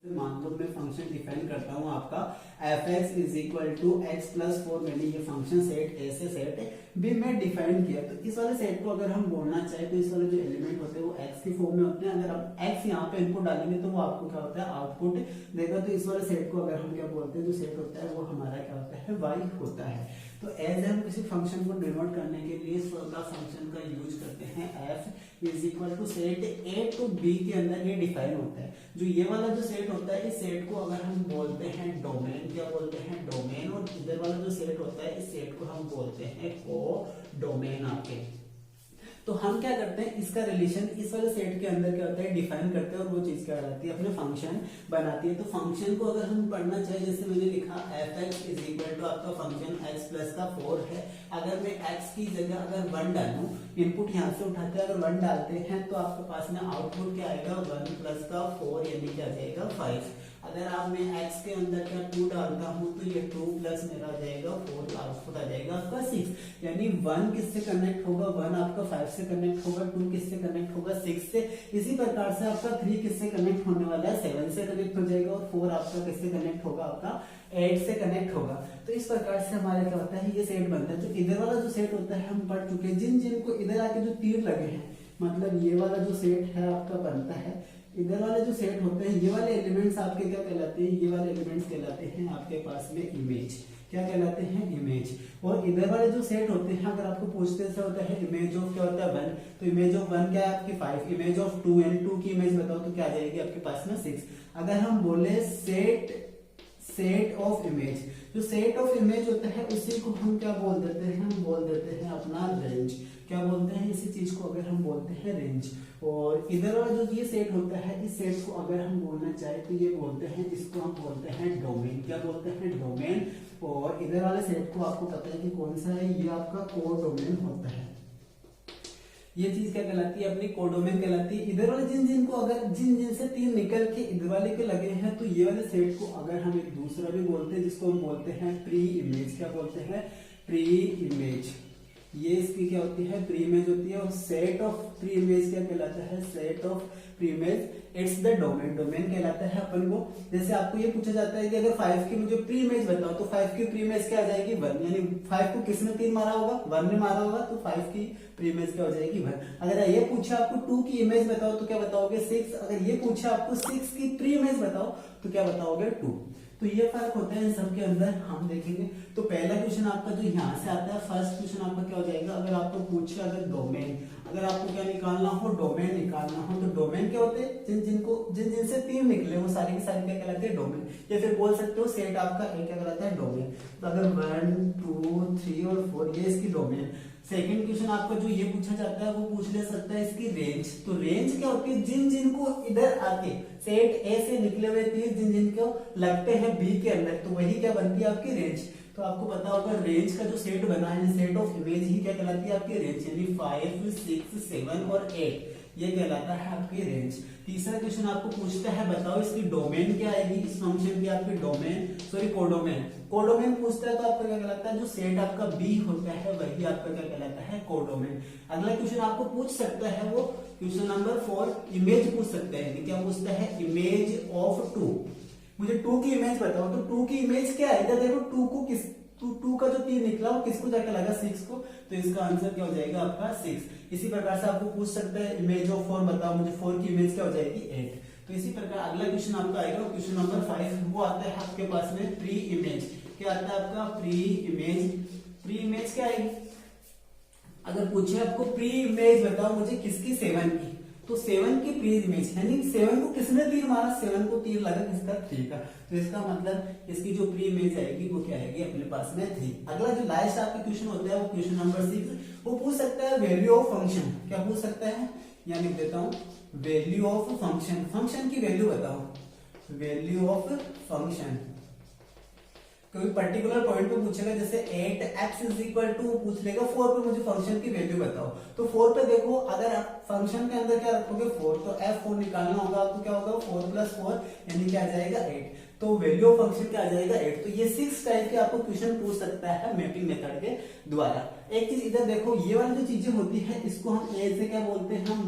मान लो मैं function define करता हूँ आपका f(x) is equal to x plus 4। मैंने ये फंक्शन सेट ए से सेट बी में डिफाइन किया। तो इस वाले सेट को अगर हम बोलना चाहे तो इस वाले जो एलिमेंट होते हैं वो x के फॉर्म में होते हैं। अगर आप x यहाँ पे इनपुट डालेंगे तो वो आपको क्या होता है, आउटपुट देगा। तो इस वाले सेट को अगर हम क्या बोलते हैं, जो सेट होता है वो हमारा क्या होता है, y होता है। तो एज हम किसी फंक्शन को डिनोट करने के लिए इस वाला फंक्शन का यूज करते हैं। f is equal to set A to B के अंदर ये डिफाइन होता है। जो ये वाला जो सेट होता है, इस सेट को अगर हम बोलते हैं डोमेन, क्या बोलते हैं, डोमेन। और इधर वाला जो सेट होता है, इस सेट को हम बोलते हैं को डोमेन आपके। तो हम क्या करते हैं, इसका रिलेशन इस वाले सेट के अंदर क्या होता है, डिफाइन करते हैं और वो चीज क्या कहलाती है, अपने फंक्शन बनाती है। तो फंक्शन को अगर हम पढ़ना चाहे, जैसे मैंने लिखा f(x) इज इक्वल टू आपका फंक्शन x प्लस का 4 है। अगर मैं x की जगह अगर 1 डालूं, इनपुट यहाँ से उठाते हैं, अगर 1 डालते हैं तो आपके पास में आउटपुट क्या आएगा, 1 प्लस का 4 यानी क्या आ जाएगा 5। अगर आप मैं x के अंदर क्या 2 डालता हूं तो ये 2 प्लस मेरा आ जाएगा 4, आउटपुट आ जाएगा आपका 6। यानी 1 किससे कनेक्ट होगा, 1 आपका 5 से कनेक्ट होगा, 2 किससे कनेक्ट होगा, 6 से। इसी प्रकार से आपका 3 किससे कनेक्ट होने वाला है, 7 से कनेक्ट हो जाएगा। और 4 आपका किससे कनेक्ट होगा, आपका 8 से कनेक्ट होगा। तो इस प्रकार से हमारे क्या होता है, ये सेट बनता है। तो इधर वाला जो सेट होता है हम पढ़ चुके हैं। जिन जिन को इधर आके जो तीर लगे हैं, मतलब ये वाला जो सेट है आपका बनता है। इधर वाले जो सेट होते हैं, ये वाले एलिमेंट्स आपके क्या कहलाते हैं, ये वाले एलिमेंट्स कहलाते हैं आपके पास में इमेज। क्या कहलाते हैं, इमेज। और इधर वाले जो सेट होते हैं, अगर आपको पूछते से होता है इमेज ऑफ क्या होता है 1, तो इमेज ऑफ 1 क्या है आपकी 5। इमेज ऑफ 2 यानी 2 की इमेज बताओ तो क्या आ जाएगी आपके पास में 6। अगर हम बोले सेट ऑफ इमेज, जो सेट ऑफ इमेज होता है उसी को हम क्या बोल देते हैं, हम बोल देते हैं अपना रेंज। क्या बोलते हैं, इसी चीज को अगर हम बोलते हैं रेंज। और इधर वाला जो ये सेट होता है, इस सेट को अगर हम बोलना चाहे तो ये बोलते हैं, इसको हम बोलते हैं डोमेन। क्या बोलते हैं, डोमेन। और इधर वाले सेट को आपको पता है कि कौन सा है, ये आपका कोडोमेन होता है। ये चीज क्या कहलाती है, अपनी कोडोमेन कहलाती है। इधर वाले जिन जिन से तीर निकल के इधर वाले के लगे हैं, तो ये वाले सेट को अगर हम एक दूसरा भी बोलते हैं, जिसको हम बोलते हैं प्री इमेज। क्या बोलते हैं, प्री इमेज। ये इसकी क्या होती है, प्री इमेज होती है। और सेट ऑफ प्री इमेज क्या कहलाता है, set of pre image it's the domain. Domain कहलाता है अपन को। जैसे आपको ये पूछा जाता है कि अगर 5 की मुझे प्री इमेज बताओ, तो 5 की प्री इमेज क्या आ जाएगी 1। यानी 5 को किसने तीर मारा होगा, 1 ने मारा होगा, तो 5 की प्री इमेज क्या हो जाएगी 1। अगर ये पूछा आपको 2 की इमेज बताओ तो क्या बताओगे 6। अगर ये पूछा आपको 6 की प्री इमेज बताओ तो क्या बताओगे 2। तो ये फर्क होता है इन सब के अंदर, हम देखेंगे। तो पहला क्वेश्चन आपका जो यहाँ से आता है, फर्स्ट क्वेश्चन आपका क्या हो जाएगा, अगर आपको पूछे अगर डोमेन, अगर आपको क्या निकालना हो, डोमेन निकालना हो, तो डोमेन क्या होते हैं, जिन से तीर निकले वो सारी की सारी क्या कहलाते हैं, डोमेन। या फिर बोल सकते हो सेट आपका एक क्या कहलाता है, डोमेन। तो अगर 1 2 3 और 4 ये इसकी डोमेन। सेकंड क्वेश्चन आपका जो ये पूछा जाता है, वो पूछ ले सकता है इसकी रेंज। तो रेंज क्या होती है, जिन को इधर आके सेट ए से निकले हुए तीर जिन को लगते हैं बी के अंदर, तो वही क्या बनती है आपकी रेंज। तो आपको पता होगा रेंज का जो सेट बना है, सेट ऑफ इमेज ही क्या कहलाती है आपकी रेंज। यानी 5 6 7 और 8 ये कहलाता है आपकी रेंज। तीसरा क्वेश्चन आपको पूछता है, बताओ इसकी डोमेन क्या आएगी, इस फंक्शन की आपकी डोमेन, सॉरी कोडोमेन। कोडोमेन पूछता है तो आपका क्या कहलाता है, जो सेट आपका बी होता है वही आपका क्या कहलाता है, कोडोमेन। अगला क्वेश्चन आपको पूछ सकता है, वो क्वेश्चन नंबर 4 इमेज पूछ सकता है। क्या पूछता है, इमेज ऑफ 2। मुझे 2 की इमेज बताओ, तो 2 की इमेज क्या है, इधर देखो 2 को किस 2 का जो तीर निकला वो किसको जाकर लगा, 6 को। तो इसका आंसर क्या हो जाएगा आपका 6। इसी प्रकार से आपको पूछ सकता है इमेज ऑफ 4 बताओ मुझे, 4 की इमेज क्या हो जाएगी 8। तो इसी प्रकार अगला क्वेश्चन आपका आएगा, क्वेश्चन नंबर 5, वो आता है आपके पास में प्री इमेज। क्या आता है आपका, प्री इमेज। प्री इमेज क्या आएगी, अगर पूछे आपको प्री इमेज बताओ मुझे किसकी, 7 की, तो 7 की प्री इमेज। यानी 7 को किसने तीर मारा, 7 को तीर लगा किसका, 3 का। तो इसका मतलब इसकी जो प्री इमेज आएगी वो क्या आएगी अपने पास में 3। अगला जो लास्ट आपका क्वेश्चन होता है वो क्वेश्चन नंबर 6, वो पूछ सकता है वैल्यू ऑफ फंक्शन। क्या पूछ सकता है, यहाँ लिख देता हूं, वैल्यू ऑफ फंक्शन। फंक्शन की वैल्यू बताओ, वैल्यू ऑफ फंक्शन। कोई पर्टिकुलर पॉइंट पे पूछेगा, जैसे 8x इज इक्वल टू पूछ लेगा 4 पे मुझे फंक्शन की वैल्यू बताओ। तो 4 पे देखो, अगर आप फंक्शन के अंदर क्या रखोगे 4, तो f4 निकालना होगा आपको, क्या होगा 4 + 4 यानी क्या आ जाएगा 8। तो वैल्यू ऑफ फंक्शन क्या आ जाएगा 8। तो ये 6 टाइप के आपको क्वेश्चन पूछ सकता है मैपिंग मेथड के द्वारा। एक चीज इधर देखो, ये वाली जो चीजें होती है इसको हम ए से क्या बोलते हैं, हम